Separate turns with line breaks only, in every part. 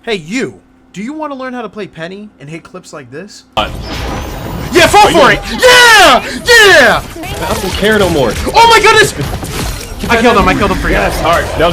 Hey, you! Do you want to learn how to play Penny and hit clips like this?
Yeah, fall for it! Yeah! Yeah!
I don't care no more.
Oh my goodness! I killed him for you.
Yes. Alright, that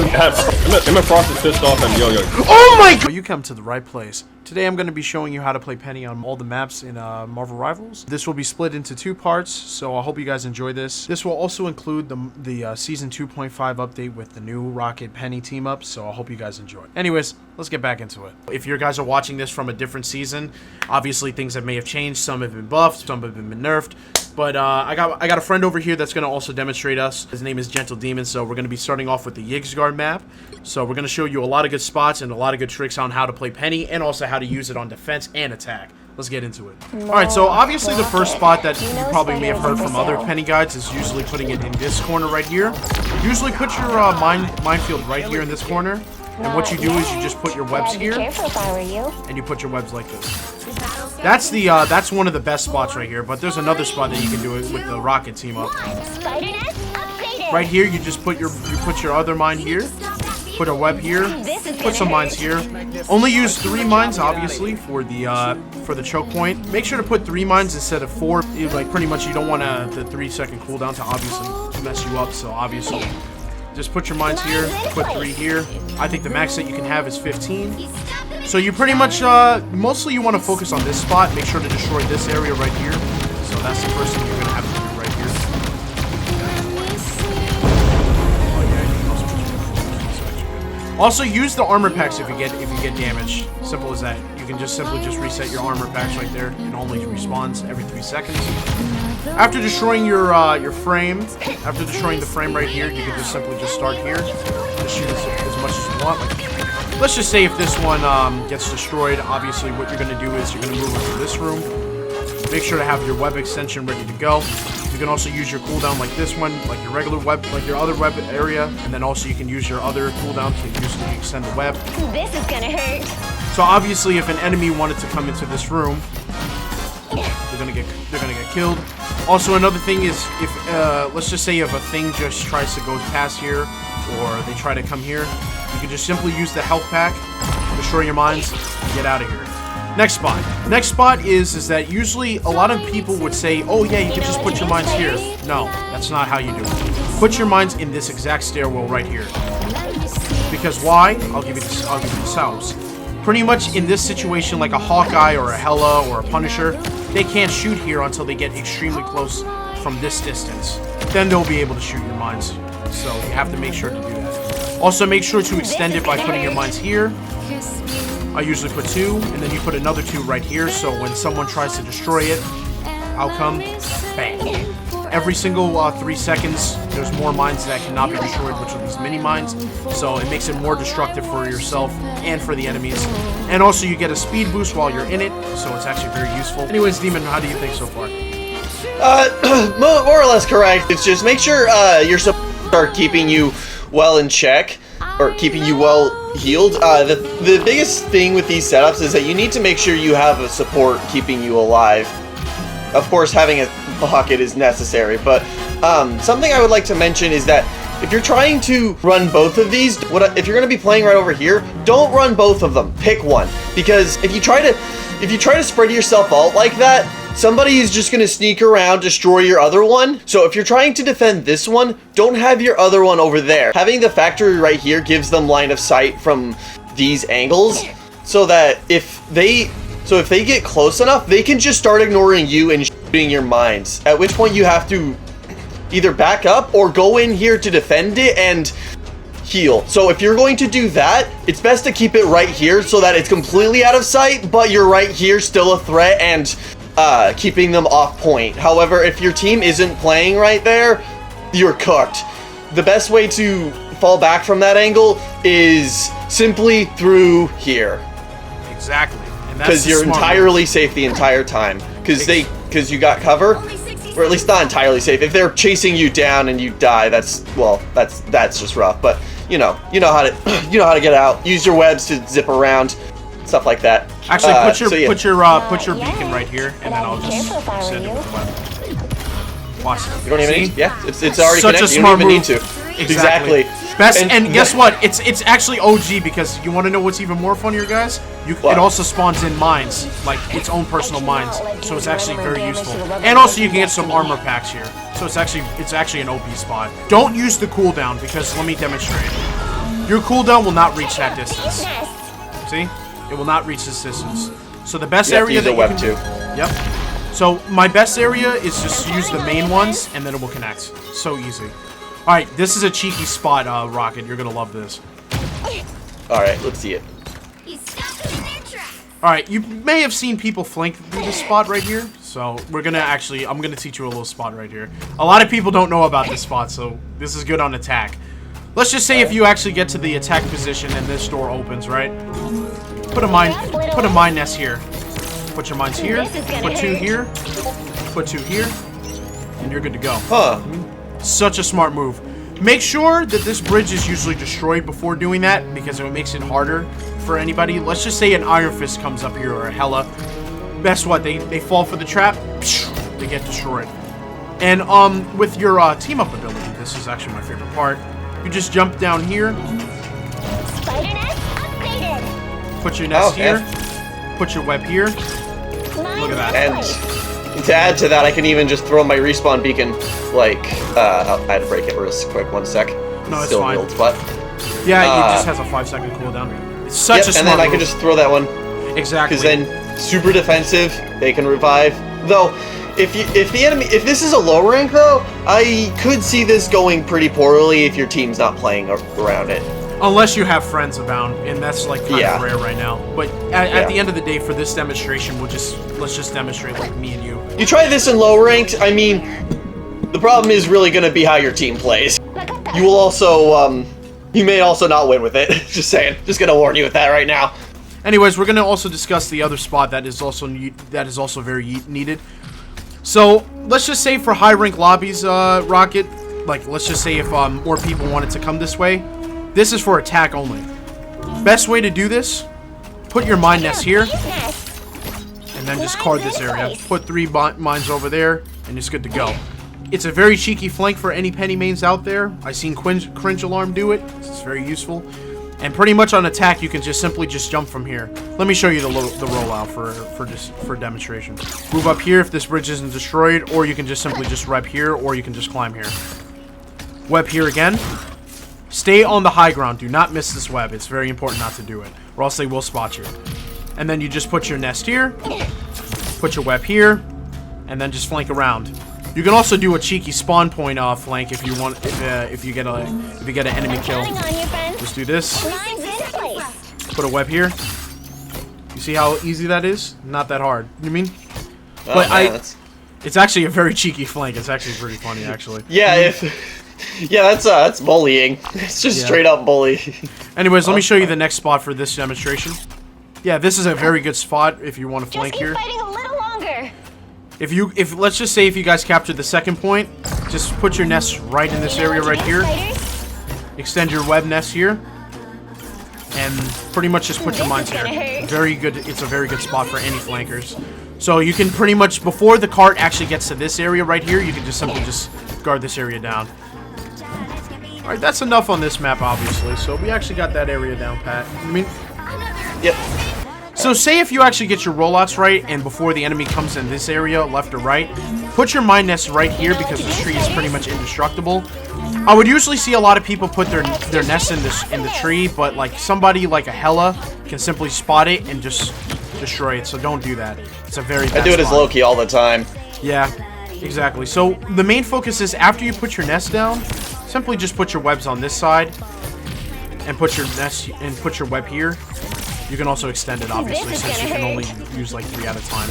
was Emma Frost is pissed off and yo.
Oh my god! You come to the right place. Today I'm going to be showing you how to play Penny on all the maps in Marvel Rivals. This will be split into 2 parts, so I hope you guys enjoy this. This will also include the Season 2.5 update with the new Rocket Penny team up, so I hope you guys enjoy. Anyways, let's get back into it. If you guys are watching this from a different season, obviously things may have changed. Some have been buffed, some have been nerfed. But I got a friend over here that's going to also demonstrate us. His name is Gentle Demon, so we're going to be starting off with the Yggdrasil map. So we're going to show you a lot of good spots and a lot of good tricks on how to play Penny and also how to use it on defense and attack. Let's get into it. Alright, so obviously the first spot that you probably may have heard from other Penny guides is usually putting it in this corner right here. Usually put your minefield right here in this corner. And what you do is you just put your webs here, and you put your webs like this. That's one of the best spots right here, but there's another spot that you can do it with the Rocket team up. Right here, you just put your other mine here, put a web here, put some mines here. Only use 3 mines, obviously, for the choke point. Make sure to put 3 mines instead of 4. Like pretty much, you don't want the 3-second cooldown to obviously mess you up. So obviously, just put your mines here, put 3 here. I think the max that you can have is 15. So you pretty much, mostly you want to focus on this spot. Make sure to destroy this area right here. So that's the first thing you're going to have to do right here. Also, use the armor packs if you get damage. Simple as that. You can just simply reset your armor packs right there. It only respawns every 3 seconds. After destroying your frame, after destroying the frame right here, you can just simply start here. Just shoot as much as you want. Like, let's just say if this one gets destroyed, obviously what you're going to do is you're going to move into this room. Make sure to have your web extension ready to go. You can also use your cooldown like this one, like your regular web, like your other web area, and then also you can use your other cooldown to extend the web.
This is gonna hurt.
So obviously, if an enemy wanted to come into this room, they're gonna get killed. Also, another thing is if let's just say if a thing just tries to go past here, or they try to come here, you can just simply use the health pack, destroy your mines, and get out of here. Next spot. Next spot is that usually a lot of people would say, oh yeah, you can just put your mines here. No, that's not how you do it. Put your mines in this exact stairwell right here. Because why? I'll give you the sounds. Pretty much in this situation, like a Hawkeye or a Hela or a Punisher, they can't shoot here until they get extremely close from this distance. Then they'll be able to shoot your mines. So you have to make sure to do that. Also make sure to extend it by putting your mines here. I usually put 2, and then you put another 2 right here, so when someone tries to destroy it, outcome, bang. Every single 3 seconds, there's more mines that cannot be destroyed, which are these mini mines, so it makes it more destructive for yourself and for the enemies. And also you get a speed boost while you're in it, so it's actually very useful. Anyways, Demon, how do you think so far?
More or less correct. It's just make sure your support are keeping you well in check, or keeping you well healed. The biggest thing with these setups is that you need to make sure you have a support keeping you alive. Of course, having a pocket is necessary, but something I would like to mention is that if you're trying to run both of these, if you're going to be playing right over here, don't run both of them. Pick one, because if you try to spread yourself out like that, somebody is just going to sneak around, destroy your other one. So if you're trying to defend this one, don't have your other one over there. Having the factory right here gives them line of sight from these angles, so that if they get close enough, they can just start ignoring you and shooting your mines. At which point you have to either back up or go in here to defend it and heal. So if you're going to do that, it's best to keep it right here so that it's completely out of sight, but you're right here, still a threat, and keeping them off point. However, if your team isn't playing right there, you're cooked. The best way to fall back from that angle is simply through here.
Exactly.
Because you're entirely safe the entire time. Because you got cover, or at least not entirely safe. If they're chasing you down and you die, that's just rough. But you know how to get out. Use your webs to zip around. Stuff like that.
Actually, put your beacon right here, and then I'll just send it with the web. Watch it.
You don't even need. Yeah, it's already
Such
connected.
a
You
smart
don't even
move.
need to. Exactly.
Best, and guess what? It's actually OG because you want to know what's even more funnier, guys? It also spawns in mines, like its own personal mines, so it's actually very useful. And also you can get some armor packs here, so it's actually an OP spot. Don't use the cooldown because let me demonstrate. Your cooldown will not reach that distance. See? It will not reach this distance. So the best area that you can do. Yep. So my best area is just use the main ones, and then it will connect. So easy. All right, this is a cheeky spot, Rocket. You're gonna love this.
All right, let's see it.
All right, you may have seen people flank through this spot right here. So I'm gonna teach you a little spot right here. A lot of people don't know about this spot, so this is good on attack. Let's just say if you actually get to the attack position and this door opens, right? Put a mine nest here. Put your mines here. Put 2 here. Put 2 here. And you're good to go.
Huh.
Such a smart move. Make sure that this bridge is usually destroyed before doing that because it makes it harder for anybody. Let's just say an Iron Fist comes up here or a Hella. Guess what? They fall for the trap. They get destroyed. And with your team up ability, this is actually my favorite part. You just jump down here. Put your nest here. Put your web here. Look at that.
And to add to that, I can even just throw my respawn beacon, like, I had to break it real quick, 1 sec.
No, it's
still
fine.
in the old spot.
Yeah, it just has a 5-second cooldown. It's such a smart
and then I
move.
can just throw that one.
Exactly.
Because then, super defensive, they can revive. Though, if this is a low rank though, I could see this going pretty poorly if your team's not playing around it.
Unless you have friends abound, and that's like kind of rare right now. But at the end of the day, for this demonstration, let's just demonstrate like me and you.
You try this in low ranked, I mean, the problem is really going to be how your team plays. You will also, you may also not win with it. Just saying. Just going to warn you with that right now.
Anyways, we're going to also discuss the other spot that is also very needed. So let's just say for high rank lobbies, Rocket, like let's just say if more people wanted to come this way. This is for attack only. Best way to do this, put your mine nest here, and then just card this area. Put 3 mines over there, and it's good to go. It's a very cheeky flank for any Penny mains out there. I've seen Cringe Alarm do it. It's very useful. And pretty much on attack, you can just simply jump from here. Let me show you the rollout for demonstration. Move up here if this bridge isn't destroyed, or you can just simply web here, or you can just climb here. Web here again. Stay on the high ground. Do not miss this web. It's very important not to do it, or else they will spot you. And then you just put your nest here, put your web here, and then just flank around. You can also do a cheeky spawn point flank if you want. If you get an enemy kill, just do this. Put a web here. You see how easy that is? Not that hard. You mean?
Oh,
but
man,
it's actually a very cheeky flank. It's actually pretty funny, actually.
Yeah, that's bullying. It's just straight up bully.
Anyways, let me show you the next spot for this demonstration. Yeah, this is a very good spot if you want to flank here.
Fighting a little longer.
If let's just say if you guys capture the second point, just put your nest right in this area right here. Extend your web nest here. And pretty much just put your mines here. Very good. It's a very good spot for any flankers. So you can pretty much, before the cart actually gets to this area right here, you can just simply guard this area down. Alright, that's enough on this map, obviously. So we actually got that area down, Pat. I mean,
yep.
So say if you actually get your rollouts right, and before the enemy comes in this area, left or right, put your mine nest right here because this tree is pretty much indestructible. I would usually see a lot of people put their nest in the tree, but like somebody like a Hella can simply spot it and just destroy it. So don't do that. It's a very bad
I do it as
spot.
low-key all the time.
Yeah, exactly. So the main focus is after you put your nest down, simply just put your webs on this side and put your nest and put your web here. You can also extend it, obviously, since you can only use like 3 at a time.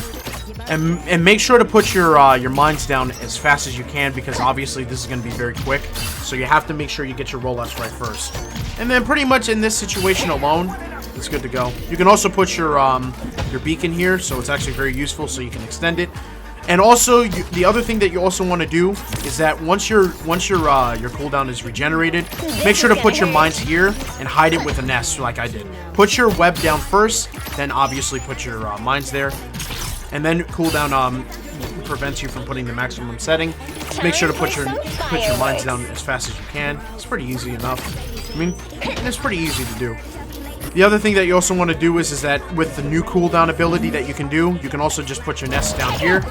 And make sure to put your mines down as fast as you can because obviously this is going to be very quick. So you have to make sure you get your rollouts right first. And then pretty much in this situation alone, it's good to go. You can also put your beacon here, so it's actually very useful, so you can extend it. And also, the other thing that you also want to do is that once your cooldown is regenerated, make sure to put your mines here and hide it with a nest, like I did. Put your web down first, then obviously put your mines there, and then cooldown prevents you from putting the maximum setting. Make sure to put your mines down as fast as you can. It's pretty easy enough. I mean, it's pretty easy to do. The other thing that you also want to do is that with the new cooldown ability that you can do, you can also just put your nest down here.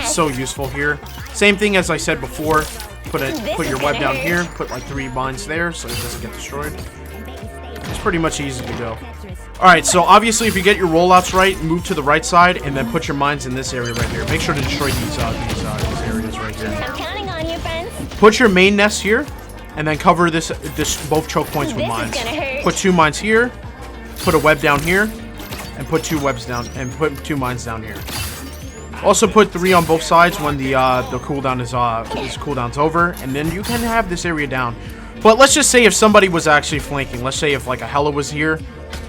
So useful here. Same thing as I said before. Put your web down here. Put like 3 mines there so it doesn't get destroyed. It's pretty much easy to go. Alright, so obviously if you get your rollouts right, move to the right side and then put your mines in this area right here. Make sure to destroy these areas right here.
I'm counting on you, friends.
Put your main nest here and then cover this both choke points with mines. Put 2 mines here. Put a web down here, and put 2 webs down, and put 2 mines down here. Also put 3 on both sides when the cooldown cooldown's over, and then you can have this area down. But let's just say if somebody was actually flanking, let's say if like a Hela was here,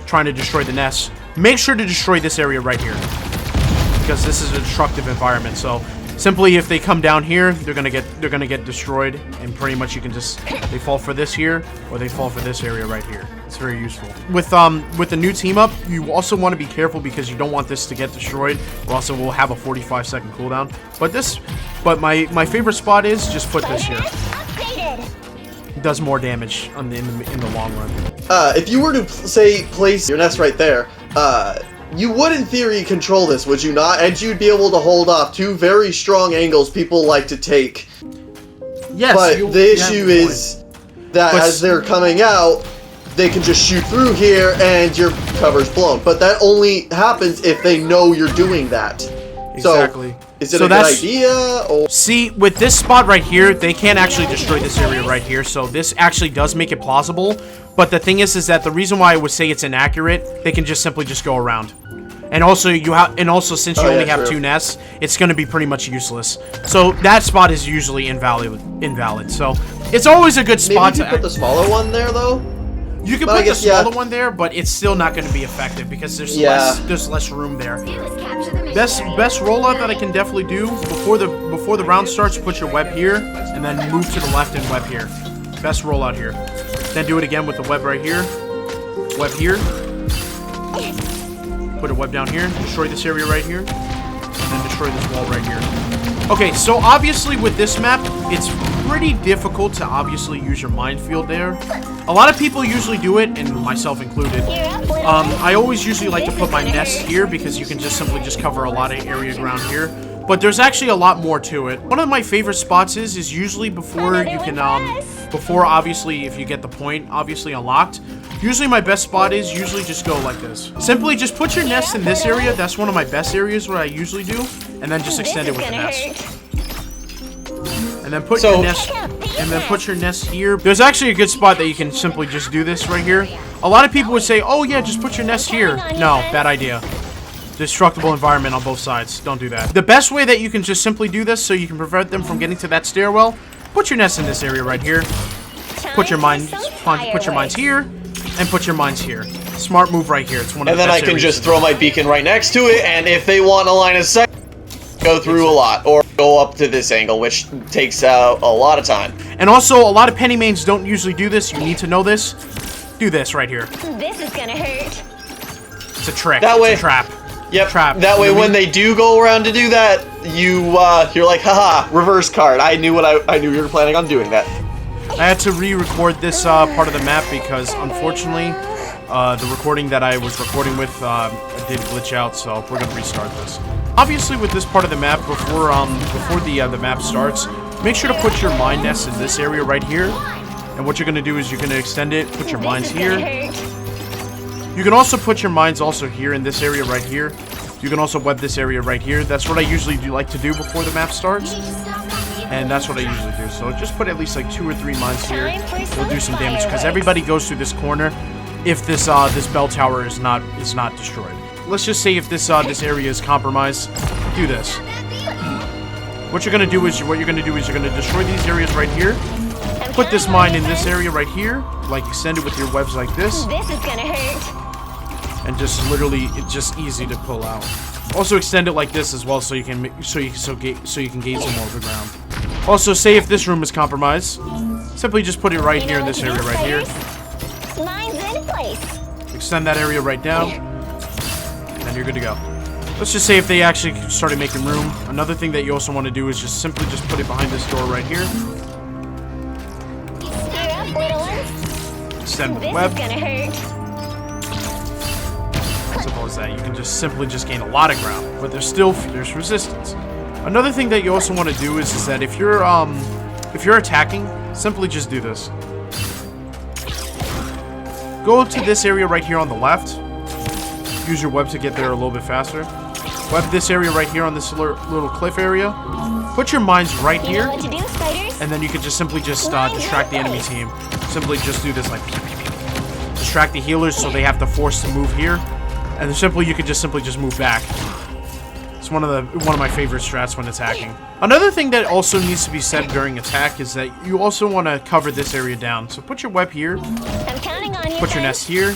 trying to destroy the nest, make sure to destroy this area right here, because this is a destructive environment. So simply if they come down here, they're gonna get destroyed, and pretty much you can just they fall for this here, or they fall for this area right here. It's very useful. With the new team up, you also want to be careful because you don't want this to get destroyed, or else it will have a 45-second cooldown. But my favorite spot is just put this here. It does more damage in the long run.
If you were to say place your nest right there, you would in theory control this, would you not? And you'd be able to hold off 2 very strong angles people like to take.
Yes.
But the issue is that as they're coming out, they can just shoot through here and your cover's blown. But that only happens if they know you're doing that.
Exactly.
So, is it a good idea? Or
see, with this spot right here, they can't actually destroy this area right here. So this actually does make it plausible. But the thing is that the reason why I would say it's inaccurate, they can just simply just go around. And also since you only have 2 nests, it's going to be pretty much useless. So that spot is usually invalid. So it's always a good spot
to put the smaller one there though.
You can put the smaller one there, but it's still not going to be effective because there's less room there. Best rollout that I can definitely do before the round starts. Put your web here and then move to the left and web here. Best rollout here. Then do it again with the web right here. Web here. Put a web down here. Destroy this area right here. And then destroy this wall right here. Okay, so obviously with this map, it's pretty difficult to obviously use your minefield there. A lot of people usually do it, and myself included. I always usually like to put my nest here because you can just simply cover a lot of area ground here. But there's actually a lot more to it. One of my favorite spots is usually before you can, before obviously if you get the point obviously unlocked. Usually my best spot is usually just go like this. Simply just put your nest in this area. That's one of my best areas where I usually do. And then just extend it with the nest. And then put your nest, and then put your nest here. There's actually a good spot that you can simply just do this right here. A lot of people would say, oh yeah, just put your nest here. No, bad idea. Destructible environment on both sides. Don't do that. The best way that you can just simply do this so you can prevent them from getting to that stairwell, put your nest in this area right here. Put your mines here, and put your mines here. Smart move right here. It's one of the best areas.
And then I can just throw my beacon right next to it, and if they want a line of sight, go through a lot, or go up to this angle, which takes a lot of time.
And also, a lot of penny mains don't usually do this. You need to know this. Do this right here.
This is gonna hurt.
It's a trick.
That way,
it's a trap.
Yep.
Trap.
That way, when they do go around to do that, you're like, haha, reverse card. I knew you were planning on doing that.
I had to re-record this part of the map because, unfortunately, the recording that I was recording with did glitch out. So we're gonna restart this. Obviously, with this part of the map, before the map starts, make sure to put your mine nest in this area right here. And what you're gonna do is you're gonna extend it, put your mines here. You can also put your mines also here in this area right here. You can also web this area right here. That's what I usually like to do before the map starts. And that's what I usually do. So just put at least like 2 or 3 mines here. It'll do some damage because everybody goes through this corner if this bell tower is not destroyed. Let's just say if this area is compromised, do this. What you're gonna do is you're gonna destroy these areas right here. Put this mine in this area right here, like extend it with your webs like this.
This is gonna hurt.
And just literally, it's just easy to pull out. Also extend it like this as well, so you can gain some more of the ground. Also, say if this room is compromised, simply just put it right here in this area right here.
Mine's in place.
Extend that area right down, and you're good to go. Let's just say if they actually started making room. Another thing that you also want to do is just simply just put it behind this door right here. extend with
This
web.
is gonna hurt.
Simple as that. You can just simply just gain a lot of ground, but there's still fierce resistance. Another thing that you also want to do is that if you're attacking, simply just do this. Go to this area right here on the left. Use your web to get there a little bit faster. Web this area right here on this little cliff area. Put your mines right
You
here,
know what to do, spiders?
and then you can just simply just distract the enemy team. Simply just do this like distract the healers so they have to force to move here, and then you could just simply move back. It's one of my favorite strats when attacking. Another thing that also needs to be said during attack is that you also want to cover this area down. So put your web here,
I'm counting on you.
put your nest here,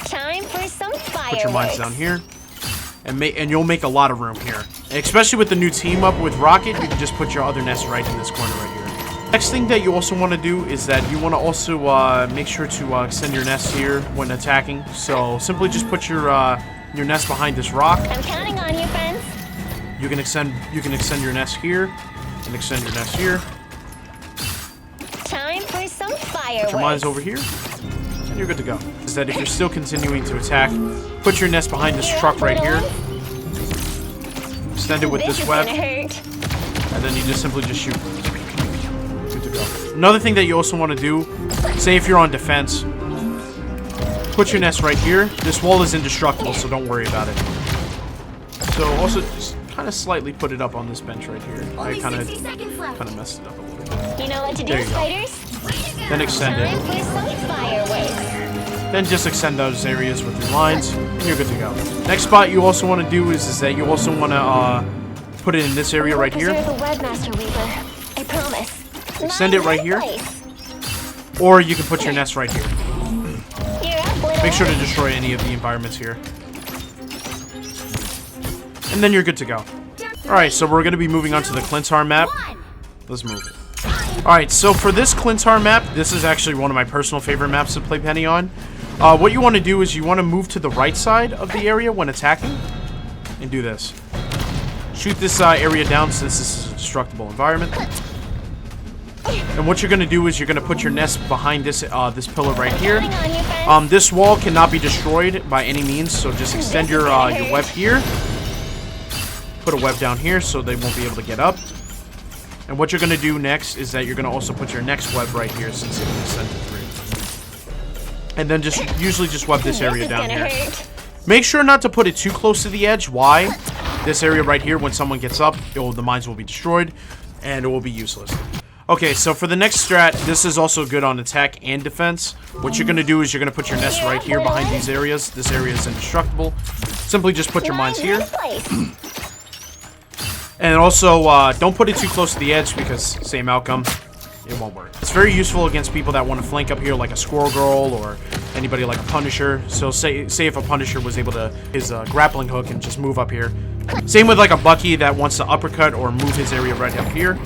Time for some fireworks.
put your mines down here, and you'll make a lot of room here. And especially with the new team up with Rocket, you can just put your other nest right in this corner right here. Next thing that you also want to do is that you want to also make sure to extend your nest here when attacking. So simply just put your nest behind this rock.
I'm counting on you, friends.
You can extend your nest here, and extend your nest here.
Time for some fireworks.
Put your mines over here, and you're good to go. Is that if you're still continuing to attack, put your nest behind this truck right here. Extend it with
This
this
is
web,
gonna hurt.
and then you just simply just shoot. Good to go. Another thing that you also want to do, say if you're on defense, put your nest right here. This wall is indestructible, so don't worry about it. So also just kind of slightly put it up on this bench right here. I kind of messed it up a little bit.
You know what to do,
There you go.
spiders?
Then extend
Time
it.
for some fireworks.
Then just extend those areas with your lines, and you're good to go. Next spot you also want to do is that you also want to put it in this area right here,
Preserve the webmaster weaver. I promise.
Extend it right here.
Place.
or you can put your nest right here.
You're up, little
Make sure to
one.
destroy any of the environments here. And then you're good to go. Alright, so we're going to be moving on to the Klyntar map. Let's move it. Alright, so for this Klyntar map, this is actually one of my personal favorite maps to play Penny on. What you want to do is you want to move to the right side of the area when attacking. And do this. Shoot this area down since this is a destructible environment. And what you're going to do is you're going to put your nest behind this this pillar right here.
Counting on you, friends.
This wall cannot be destroyed by any means, so just extend your web here. Put a web down here so they won't be able to get up. And what you're going to do next is that you're going to also put your next web right here since it can extend to 3. And then just usually just web this area
is
down
gonna
here.
hurt.
Make sure not to put it too close to the edge. Why? This area right here, when someone gets up, the mines will be destroyed and it will be useless. Okay, so for the next strat, this is also good on attack and defense. What you're going to do is you're going to put your nest right here behind these areas. This area is indestructible. Simply just put your mines here.
Nice place.
And also, don't put it too close to the edge because same outcome. It won't work. It's very useful against people that want to flank up here like a Squirrel Girl or anybody like a Punisher. So say if a Punisher was able to his grappling hook and just move up here. Same with like a Bucky that wants to uppercut or move his area right up here.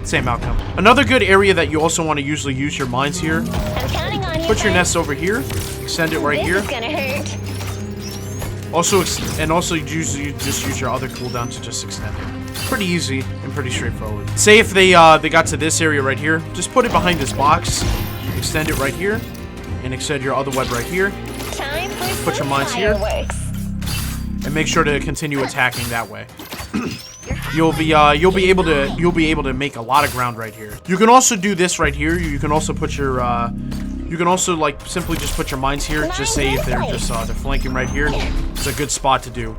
Same outcome. Another good area that you also want to usually use your mines here.
I'm counting on you.
Put your
friends.
nest over here. Extend it right
This
here.
is gonna hurt.
Also you usually just use your other cooldown to just extend it. Pretty easy and pretty straightforward. Say if they got to this area right here, just put it behind this box, extend it right here, and extend your other web right here,
Time for
Put
some
your mines here.
fireworks.
and make sure to continue attacking that way. You'll be able to make a lot of ground right here. You can also do this right here. You can also put your you can also like simply just put your mines here. Just say if they're just they're flanking right here. It's a good spot to do.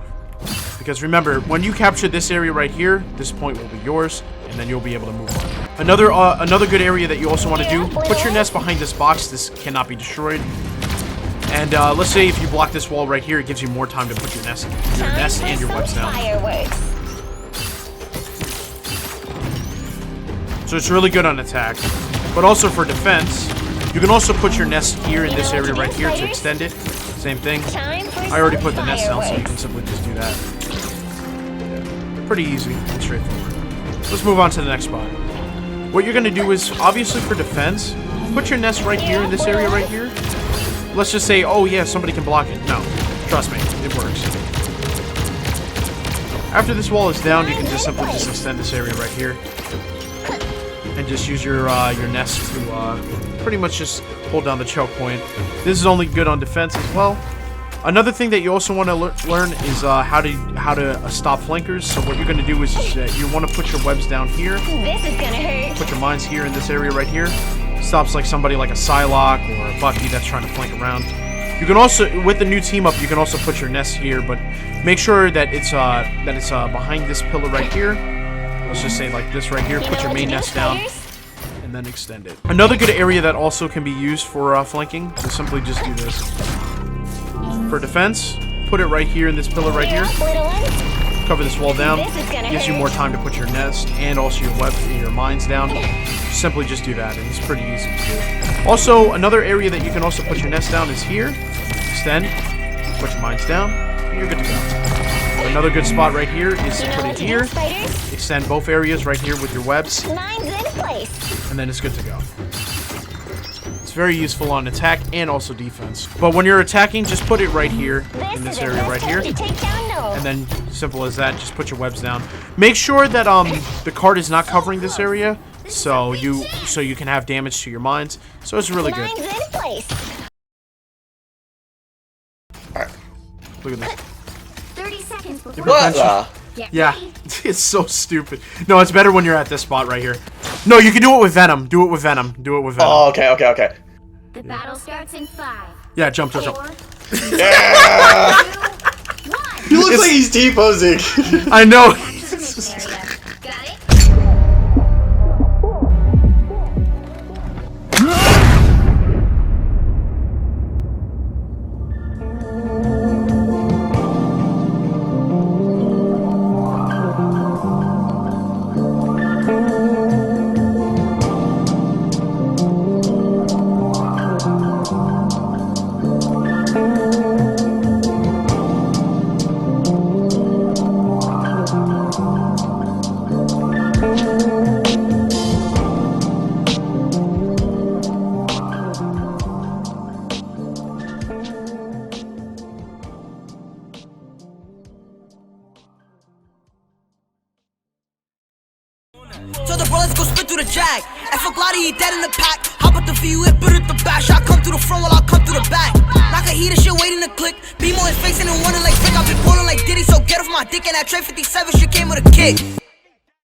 Because remember, when you capture this area right here, this point will be yours, and then you'll be able to move on. Another good area that you also want to do, put your nest behind this box. This cannot be destroyed. And let's say if you block this wall right here, it gives you more time to put your nest and your webs down.
Fireworks.
So it's really good on attack. But also for defense, you can also put your nest here in this area right here to extend it. Same thing.
Time for
I already
some
put the nest down, so you can
fireworks.
simply just do that. Pretty easy and straightforward. Let's move on to the next spot. What you're going to do is, obviously for defense, put your nest right here in this area right here. Let's just say, oh yeah, somebody can block it. No, trust me, it works. After this wall is down, you can just simply just extend this area right here. And just use your nest to pretty much just hold down the choke point. This is only good on defense as well. Another thing that you also want to learn is how to stop flankers. So what you're going to do is you want to put your webs down here.
This is gonna hurt.
Put your mines here in this area right here. Stops like somebody like a Psylocke or a Bucky that's trying to flank around. You can also, with the new team up, you can also put your nest here, but make sure that it's behind this pillar right here. Let's just say like this right here. Put your main nest down and then extend it. Another good area that also can be used for flanking is simply just do this. For defense, put it right here in this pillar right here.
Little one.
Cover this wall down.
This is gonna
Gives you
hurt.
more time to put your nest and also your web, your mines down. Simply just do that, and it's pretty easy to do. Also, another area that you can also put your nest down is here. Extend, put your mines down, and you're good to go. Another good spot right here is to
You know
put
what
it
to do,
here.
spiders?
Extend both areas right here with your webs,
Mine's in place.
and then it's good to go. It's very useful on attack and also defense. But when you're attacking, just put it right here in this
is
area
the
right
best
here.
time to take down Noah.
And then, simple as that, just put your webs down. Make sure that the card is not covering this area, so you can have damage to your mines. So it's really good.
Mine's in place.
Look at this.
30 seconds before.
What the?
Yeah, it's so stupid. No, it's better when you're at this spot right here. No, you can do it with Venom. Do it with Venom. Do it with Venom.
Oh, okay.
The battle starts in 5.
Yeah, jump.
4,
Yeah!
2, 1.
He looks like he's T-posing.
I know.
Got it?
So the bullets go spit through the jag. F a bloody, he dead in the pack. Hop up the VU, hit put it the back. Shot come through the front while I come through the back. Knock a heater, shit waiting to click. Beam on his face and then running like Rick. I've been pulling like Diddy, so get off my dick. And that tray 57 shit came with a kick.